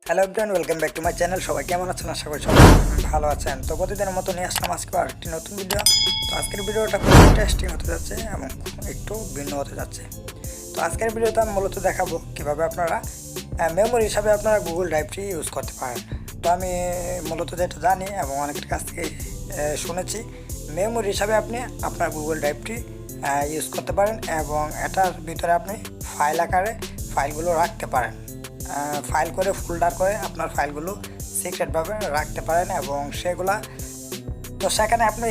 Hello everyone, welcome back to my channel. সবাই কেমন আছেন? আশা করি সবাই ভালো আছেন। তো প্রতিদিনের মতো নিয়ে আসলাম আজকে আরেকটি নতুন ভিডিও। তো আজকের ভিডিওটা খুব ইন্টারেস্টিং হতে যাচ্ছে এবং একটু ভিন্ন হতে যাচ্ছে। তো আজকের ভিডিওতে আমি মূলত দেখাবো কীভাবে আপনারা মেমোরি হিসাবে আপনারা গুগল ড্রাইভটি ইউজ করতে পারেন। তো আমি মূলত যেটা জানি এবং অনেকের কাছ থেকে শুনেছি, মেমোরি হিসাবে আপনি আপনার গুগল ড্রাইভটি ইউজ করতে পারেন এবং এটার ভিতরে আপনি ফাইল আকারে ফাইলগুলো রাখতে পারেন। ফাইল করে ফোল্ডার করে আপনার ফাইলগুলো সিক্রেটভাবে রাখতে পারেন এবং সেখানে আপনি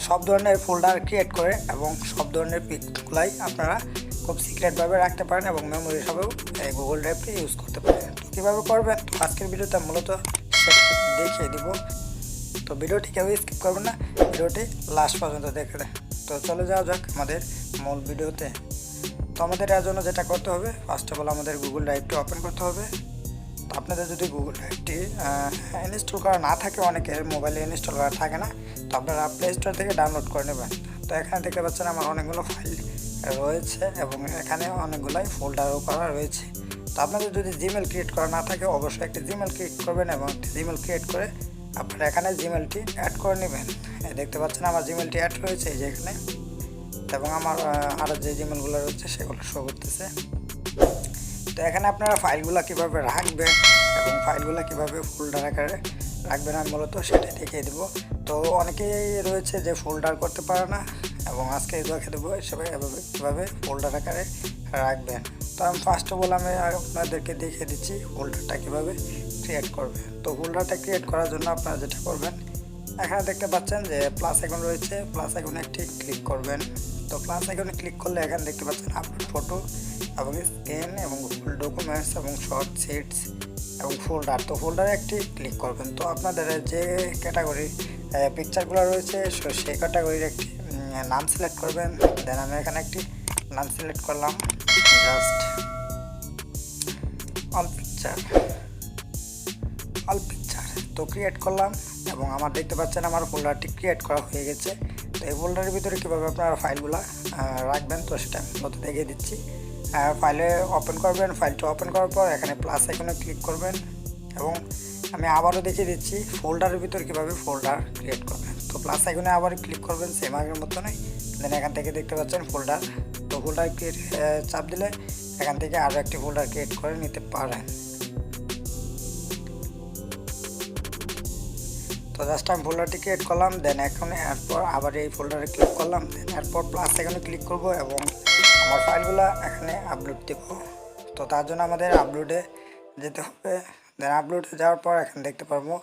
সব ধরনের ফোল্ডার ক্রিয়েট করে এবং সব ধরনের পিকগুলাই আপনারা খুব সিক্রেটভাবে রাখতে পারেন এবং মেমোরি হিসাবেও গুগল ড্রাইভটি ইউজ করতে পারেন। তো কীভাবে করবেন, তো আজকের ভিডিওতে মূলত সেটা দেখিয়ে দিব। তো ভিডিওটি কেউ স্কিপ করবেন না, ভিডিওটি লাস্ট পর্যন্ত দেখে দেন। তো চলে যাওয়া যাক আমাদের মূল ভিডিওতে। তো আমাদের এর জন্য যেটা করতে হবে, ফার্স্ট অফ অল আমাদের গুগল ড্রাইভটি ওপেন করতে হবে। তো আপনাদের যদি গুগল ড্রাইভটি ইনস্টল করা না থাকে, অনেকের মোবাইলে ইনস্টল করা থাকে না, তো আপনারা প্লে স্টোর থেকে ডাউনলোড করে নেবেন। তো এখানে দেখতে পাচ্ছেন আমার অনেকগুলো ফাইল রয়েছে এবং এখানে অনেকগুলাই ফোল্ডারও করা রয়েছে। তো আপনাদের যদি জিমেল ক্রিয়েট করা না থাকে, অবশ্যই একটি জিমেল ক্রিয়েট করবেন এবং একটি জিমেল ক্রিয়েট করে আপনারা এখানে জিমেলটি অ্যাড করে নেবেন। দেখতে পাচ্ছেন আমার জিমেলটি অ্যাড রয়েছে এই যে এখানে, এবং আমার আরও যে জিমেলগুলো রয়েছে সেগুলো শো করতেছে। তো এখানে আপনারা ফাইলগুলো কীভাবে রাখবেন এবং ফাইলগুলো কীভাবে ফোল্ডার আকারে রাখবেন আমি মূলত সেটাই দেখিয়ে দেবো। তো অনেকেই রয়েছে যে ফোল্ডার করতে পারে না এবং আজকে দেখে দেবো এসবে এভাবে কীভাবে ফোল্ডার আকারে রাখবেন। তো আমি ফার্স্ট অফ অল আমি আপনাদেরকে দেখিয়ে দিচ্ছি ফোল্ডারটা কীভাবে ক্রিয়েট করবে। তো ফোল্ডারটা ক্রিয়েট করার জন্য আপনারা যেটা করবেন, এখানে দেখতে পাচ্ছেন যে প্লাস আইকন রয়েছে, প্লাস আইকনে একটি ক্লিক করবেন। তো প্লাস আইকনে ক্লিক করলে এখানে দেখতে পাচ্ছেন আপলোড ফটো এবং স্ক্যান এবং গুগল ডকুমেন্টস এবং শর্ট শিটস এবং ফোল্ডার। তো ফোল্ডারে একটি ক্লিক করবেন। তো আপনাদের যে ক্যাটাগরি পিকচারগুলো রয়েছে সেই ক্যাটাগরির একটি নাম সিলেক্ট করবেন। দেন আমি এখানে একটি নাম সিলেক্ট করলাম, জাস্ট অল পিকচার। তো ক্রিয়েট করলাম এবং আমার দেখতে পাচ্ছেন আমার ফোল্ডারটি ক্রিয়েট করা হয়ে গেছে। তো এই ফোল্ডারের ভিতরে কীভাবে আপনারা ফাইলগুলো রাখবেন, তো সেটা আমি মতো দেখিয়ে দিচ্ছি। ফাইলে ওপেন করবেন, ফাইলটা ওপেন করার পর এখানে প্লাস আইকনে ক্লিক করবেন এবং আমি আবারও দেখিয়ে দিচ্ছি ফোল্ডারের ভিতরে কীভাবে ফোল্ডার ক্রিয়েট করবেন। তো প্লাস আইকনে আবার ক্লিক করবেন সেম আগের মতনই। দেন এখান থেকে দেখতে পাচ্ছেন ফোল্ডার। তো ফোল্ডার ক্রিয়েট চাপ দিলে এখান থেকে আরও একটি ফোল্ডার ক্রিয়েট করে নিতে পারেন। তো জাস্ট আমি ফোল্ডারটি ক্রিয়েট করলাম। দেন এখন এরপর আবার এই ফোল্ডারে ক্লিক করলাম। দেন এরপর প্লাস এখানে ক্লিক করব এবং আমার ফাইলগুলো এখানে আপলোড দেব। তো তার জন্য আমাদের আপলোডে যেতে হবে। দেন আপলোডে যাওয়ার পর এখানে দেখতে পারবো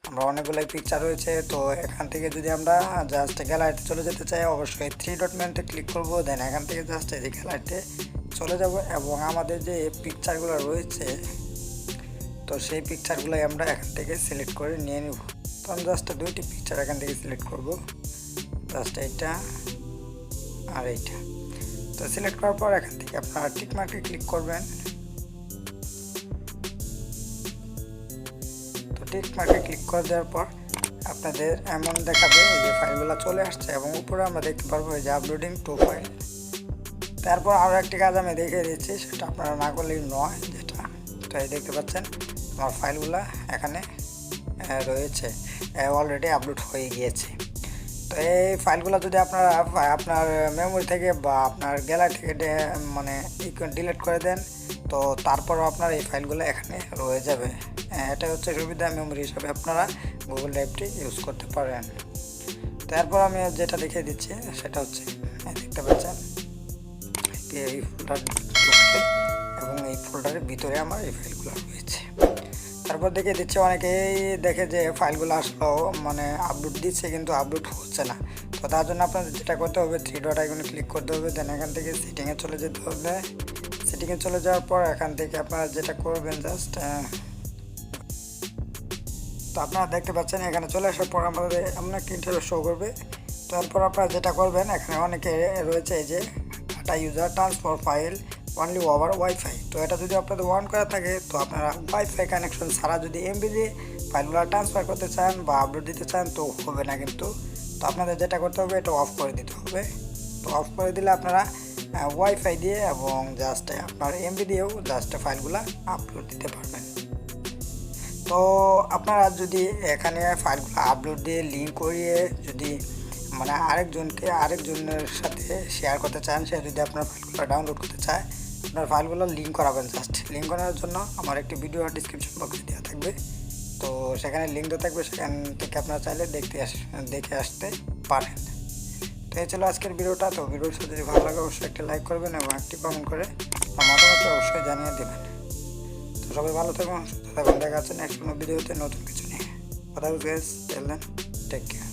আমরা অনেকগুলোই পিকচার রয়েছে। তো এখান থেকে যদি আমরা জাস্ট গ্যালারিতে চলে যেতে চাই, অবশ্যই থ্রি ডট মেনুতে ক্লিক করব। দেন এখান থেকে জাস্ট এই যে গ্যালারিতে চলে যাব এবং আমাদের যে পিকচারগুলো রয়েছে, তো সেই পিকচারগুলোই আমরা এখান থেকে সিলেক্ট করে নিয়ে নেব। তো আমি জাস্ট দুইটি পিকচার এখান থেকে সিলেক্ট করব, জাস্ট এইটা আর এইটা। তো সিলেক্ট করার পর এখান থেকে আপনারা টিক মার্কে ক্লিক করবেন। তো টিক মার্কে ক্লিক করে দেওয়ার পর আপনাদের এমন দেখাবে এই যে ফাইলগুলো চলে আসছে এবং উপরে আমরা দেখতে পারবো এই যে আপলোডিং টু ফাইল। তারপর আরও একটি কাজ আমি দেখিয়ে দিচ্ছি, সেটা আপনারা না করলেই নয় যেটা। তো এই দেখতে পাচ্ছেন আমার ফাইলগুলো এখানে রয়েছে, অলরেডি আপলোড হয়ে গিয়েছে। তো এই ফাইলগুলো যদি আপনারা আপনার মেমোরি থেকে বা আপনার গ্যালারি থেকে ডিলিট করে দেন, তো তারপরও আপনার এই ফাইলগুলো এখানে রয়ে যাবে। এটা হচ্ছে সুবিধা, মেমোরি হিসাবে আপনারা গুগল ড্রাইভটি ইউজ করতে পারেন। তারপর আমি যেটা দেখিয়ে দিচ্ছি সেটা হচ্ছে দেখতে পাচ্ছেন এই ফোল্ডার এবং এই ফোল্ডারের ভিতরে আমার এই ফাইলগুলো রয়েছে। তারপর দেখে দিচ্ছে অনেকেই দেখে যে ফাইলগুলো আসলো আপলোড দিচ্ছে কিন্তু আপলোড হচ্ছে না। তো তার জন্য আপনাদের যেটা করতে হবে, থ্রি ডট আইকনে ক্লিক করতে হবে। দেন এখান থেকে সেটিংয়ে চলে যেতে হবে। সেটিংয়ে চলে যাওয়ার পর এখান থেকে আপনারা যেটা করবেন জাস্ট, তো আপনারা দেখতে পাচ্ছেন এখানে চলে আসার পর আমাদের আপনাকে ইন্টারভিউ শো করবে। তারপর আপনারা যেটা করবেন, এখানে অনেকে রয়েছে এই যে data user transfer file only over wifi. তো এটা যদি আপনাদের অন করা থাকে, তো আপনারা ওয়াইফাই কানেকশন ছাড়া যদি এমবি দিয়ে ফাইলগুলো ট্রান্সফার করতে চান বা আপলোড দিতে চান তো হবে না কিন্তু। তো আপনাদের যেটা করতে হবে, এটা অফ করে দিতে হবে। তো অফ করে দিলে আপনারা ওয়াইফাই দিয়ে এবং জাস্ট আপনার এমবি দিয়েও জাস্ট ফাইলগুলো আপলোড দিতে পারবেন। তো আপনারা যদি এখানে ফাইলগুলো আপলোড দিয়ে লিঙ্ক করিয়ে যদি মানে আরেকজনের সাথে শেয়ার করতে চান, সে যদি আপনার ফাইলগুলো ডাউনলোড করতে চায়, আপনার ফাইলগুলো লিঙ্ক করাবেন। জাস্ট লিঙ্ক করার জন্য আমার একটি ভিডিও ডিসক্রিপশন বক্সে দেওয়া থাকবে, তো সেখানে লিঙ্ক দেওয়া থাকবে, সেখান থেকে আপনারা চাইলে দেখে আসতে পারেন। তো এই ছিল আজকের ভিডিওটা। তো ভিডিওটা যদি ভালো লাগে অবশ্যই একটা লাইক করবেন এবং একটি কমেন্ট করে মতামত অবশ্যই জানিয়ে দেবেন। তো সবাই ভালো থাকুন, সুস্থ থাকুন। দেখা যাচ্ছে নেক্সট কোনো ভিডিওতে নতুন কিছু নিয়ে। কথা বলতে টেল দেন, টেক কেয়ার।